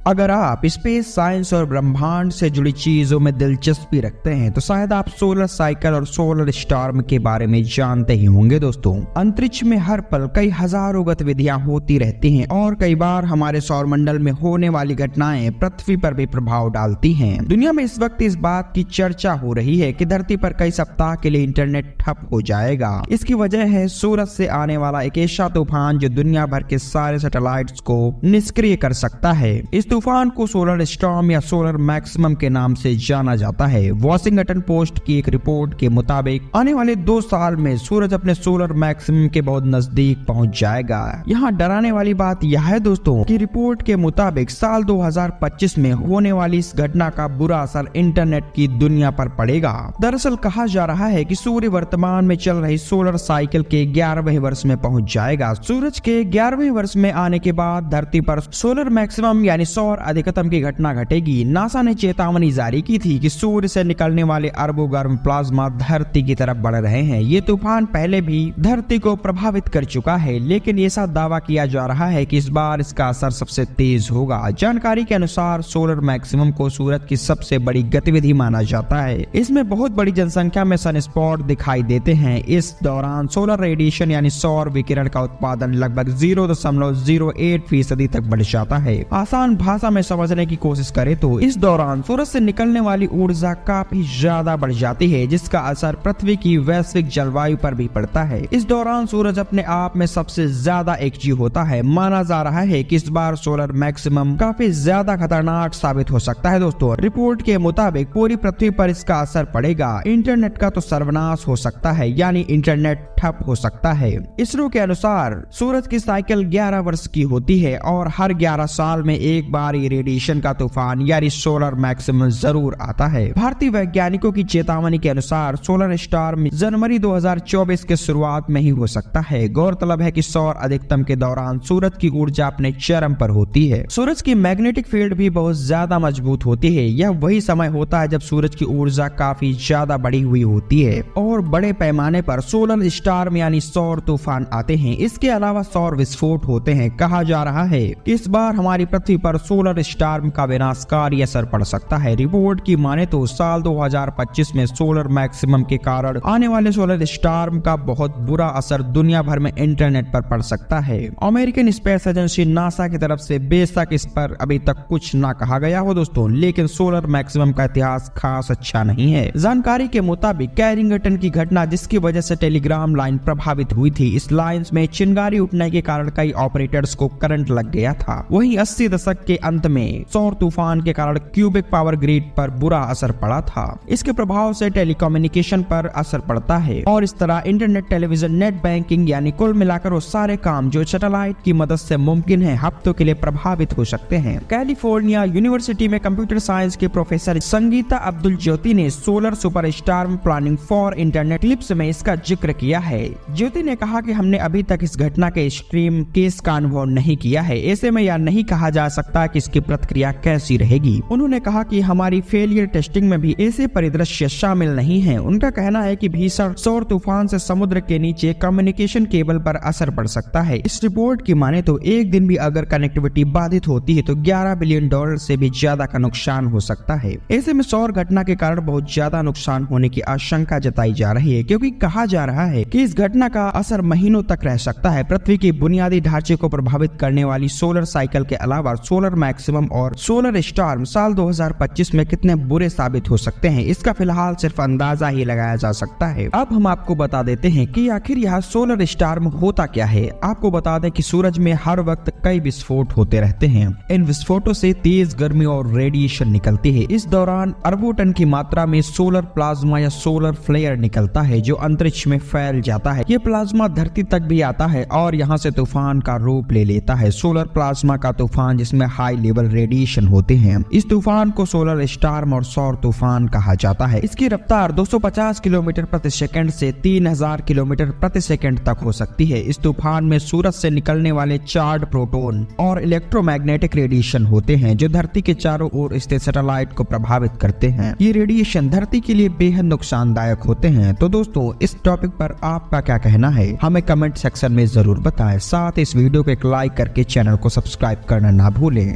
अगर आप space science और ब्रह्मांड से जुड़ी चीजों में दिलचस्पी रखते हैं तो शायद आप सोलर साइकिल और सोलर स्टॉर्म के बारे में जानते ही होंगे दोस्तों। अंतरिक्ष में हर पल कई हजारों गतिविधियां होती रहती हैं और कई बार हमारे सौरमंडल में होने वाली घटनाएं पृथ्वी पर भी प्रभाव डालती हैं। दुनिया में इस वक्त इस बात की चर्चा हो रही है कि धरती पर कई सप्ताह के लिए इंटरनेट ठप हो जाएगा। इसकी वजह है सूरज से आने वाला एक ऐसा तूफान जो दुनिया भर के सारे सैटेलाइट्स को निष्क्रिय कर सकता है। इस तूफान को सोलर स्टॉर्म या सोलर मैक्सिमम के नाम से जाना जाता है। वॉशिंगटन पोस्ट की एक रिपोर्ट के मुताबिक आने वाले 2 साल में सूरज अपने सोलर मैक्सिमम के बहुत नजदीक पहुंच जाएगा। यहाँ डराने वाली बात यह है दोस्तों कि रिपोर्ट के मुताबिक साल 2025 में होने वाली इस घटना का बुरा असर इंटरनेट की दुनिया पर पड़ेगा। दरअसल कहा जा रहा है कि सूर्य वर्तमान में चल रही सोलर साइकिल के 11वें वर्ष में पहुंच जाएगा। सूरज के 11वें वर्ष में आने के बाद धरती पर सोलर मैक्सिमम यानी सौर अधिकतम की घटना घटेगी। नासा ने चेतावनी जारी की थी कि सूर्य से निकलने वाले अरबों गर्म प्लाज्मा धरती की तरफ बढ़ रहे हैं। ये तूफान पहले भी धरती को प्रभावित कर चुका है, लेकिन ऐसा दावा किया जा रहा है कि इस बार इसका असर सबसे तेज होगा। जानकारी के अनुसार सोलर मैक्सिमम को सूरज की सबसे बड़ी गतिविधि माना जाता है। इसमें बहुत बड़ी जनसंख्या में सनस्पॉट दिखाई देते हैं। इस दौरान सोलर रेडिएशन यानी सौर विकिरण का उत्पादन लगभग 0.08% तक बढ़ जाता है। आसान भाषा में समझने की कोशिश करें तो इस दौरान सूरज से निकलने वाली ऊर्जा काफी ज्यादा बढ़ जाती है, जिसका असर पृथ्वी की वैश्विक जलवायु पर भी पड़ता है। इस दौरान सूरज अपने आप में सबसे ज्यादा एक्टिव होता है। माना जा रहा है कि इस बार सोलर मैक्सिमम काफी ज्यादा खतरनाक साबित हो सकता है दोस्तों। रिपोर्ट के मुताबिक पूरी पृथ्वी पर इसका असर पड़ेगा। इंटरनेट का तो सर्वनाश हो सकता है, यानी इंटरनेट ठप हो सकता है। इसरो के अनुसार सूरज की साइकिल 11 वर्ष की होती है और हर 11 साल में एक बार ये रेडिएशन का तूफान यानी सोलर मैक्सिमम जरूर आता है। भारतीय वैज्ञानिकों की चेतावनी के अनुसार सोलर स्टॉर्म जनवरी 2024 के शुरुआत में ही हो सकता है। गौरतलब है कि सौर अधिकतम के दौरान सूरज की ऊर्जा अपने चरम पर होती है। सूरज की मैग्नेटिक फील्ड भी बहुत ज्यादा मजबूत होती है। यह वही समय होता है जब सूरज की ऊर्जा काफी ज्यादा बढ़ी हुई होती है और बड़े पैमाने पर सोलर स्टॉर्म यानी सौर तूफान आते हैं। इसके अलावा सौर विस्फोट होते हैं। कहा जा रहा है कि इस बार हमारी पृथ्वी पर सोलर स्टॉर्म का विनाशकारी असर पड़ सकता है। रिपोर्ट की माने तो साल 2025 में सोलर मैक्सिमम के कारण आने वाले सोलर स्टॉर्म का बहुत बुरा असर दुनिया भर में इंटरनेट पर पड़ सकता है। अमेरिकन स्पेस एजेंसी नासा की तरफ से बेशक इस पर अभी तक कुछ ना कहा गया हो दोस्तों, लेकिन सोलर मैक्सिमम का इतिहास खास अच्छा नहीं है। जानकारी के मुताबिक कैरिंगटन की घटना जिसकी वजह से टेलीग्राम लाइन प्रभावित हुई थी, इस लाइन में चिंगारी उठने के कारण कई ऑपरेटर्स को करंट लग गया था। वहीं 80 दशक के अंत में सौर तूफान के कारण क्यूबिक पावर ग्रिड पर बुरा असर पड़ा था। इसके प्रभाव से टेलीकम्युनिकेशन पर असर पड़ता है और इस तरह इंटरनेट, टेलीविजन, नेट बैंकिंग यानी कुल मिलाकर वो सारे काम जो सैटेलाइट की मदद से मुमकिन है हफ्तों के लिए प्रभावित हो सकते हैं। कैलिफोर्निया यूनिवर्सिटी में कंप्यूटर साइंस के प्रोफेसर संगीता अब्दुल ज्योति ने solar super storm planning for internet clips में इसका जिक्र किया है। ज्योति ने कहा कि हमने अभी तक इस घटना के एक्सट्रीम केस का अनुभव नहीं किया है। ऐसे में यह नहीं कहा जा सकता कि इसकी प्रतिक्रिया कैसी रहेगी। उन्होंने कहा कि हमारी फेलियर टेस्टिंग में भी ऐसे परिदृश्य शामिल नहीं है। उनका कहना है कि भीषण सौर तूफान से समुद्र के नीचे कम्युनिकेशन केबल पर असर पड़ सकता है। इस रिपोर्ट की माने तो एक दिन भी अगर कनेक्टिविटी बाधित होती है तो $11 बिलियन से भी ज्यादा का नुकसान हो सकता है। ऐसे में सौर घटना के कारण बहुत ज्यादा नुकसान होने की आशंका जताई जा रही है, क्योंकि कहा जा रहा है कि इस घटना का असर महीनों तक रह सकता है। पृथ्वी के बुनियादी ढांचे को प्रभावित करने वाली सोलर साइकिल के अलावा सोलर मैक्सिमम और सोलर स्टॉर्म साल 2025 में कितने बुरे साबित हो सकते हैं, इसका फिलहाल सिर्फ अंदाजा ही लगाया जा सकता है। अब हम आपको बता देते हैं कि आखिर यह सोलर स्टॉर्म होता क्या है। आपको बता दें कि सूरज में हर वक्त कई विस्फोट होते रहते हैं। इन विस्फोटों से तेज गर्मी और रेडिएशन निकलती है। इस दौरान अरबों टन की मात्रा में सोलर प्लाज्मा या सोलर फ्लेयर निकलता है जो अंतरिक्ष में फैल जाता है। ये प्लाज्मा धरती तक भी आता है और यहाँ से तूफान का रूप ले लेता है। सोलर प्लाज्मा का तूफान जिसमें हाई लेवल रेडिएशन होते हैं। इस तूफान को सोलर स्टॉर्म और सौर तूफान कहा जाता है। इसकी रफ्तार 250 किलोमीटर प्रति सेकंड से 3000 किलोमीटर प्रति सेकंड तक हो सकती है। इस तूफान में सूरज से निकलने वाले चार्ज प्रोटॉन और इलेक्ट्रोमैग्नेटिक रेडिएशन होते हैं जो धरती के चारों ओर स्थित सैटेलाइट को प्रभावित करते हैं। ये रेडिएशन धरती के लिए बेहद नुकसानदायक होते हैं। तो दोस्तों इस टॉपिक पर आपका क्या कहना है हमें कमेंट सेक्शन में जरूर बताएं। साथ इस वीडियो को एक लाइक करके चैनल को सब्सक्राइब करना ना भूलें।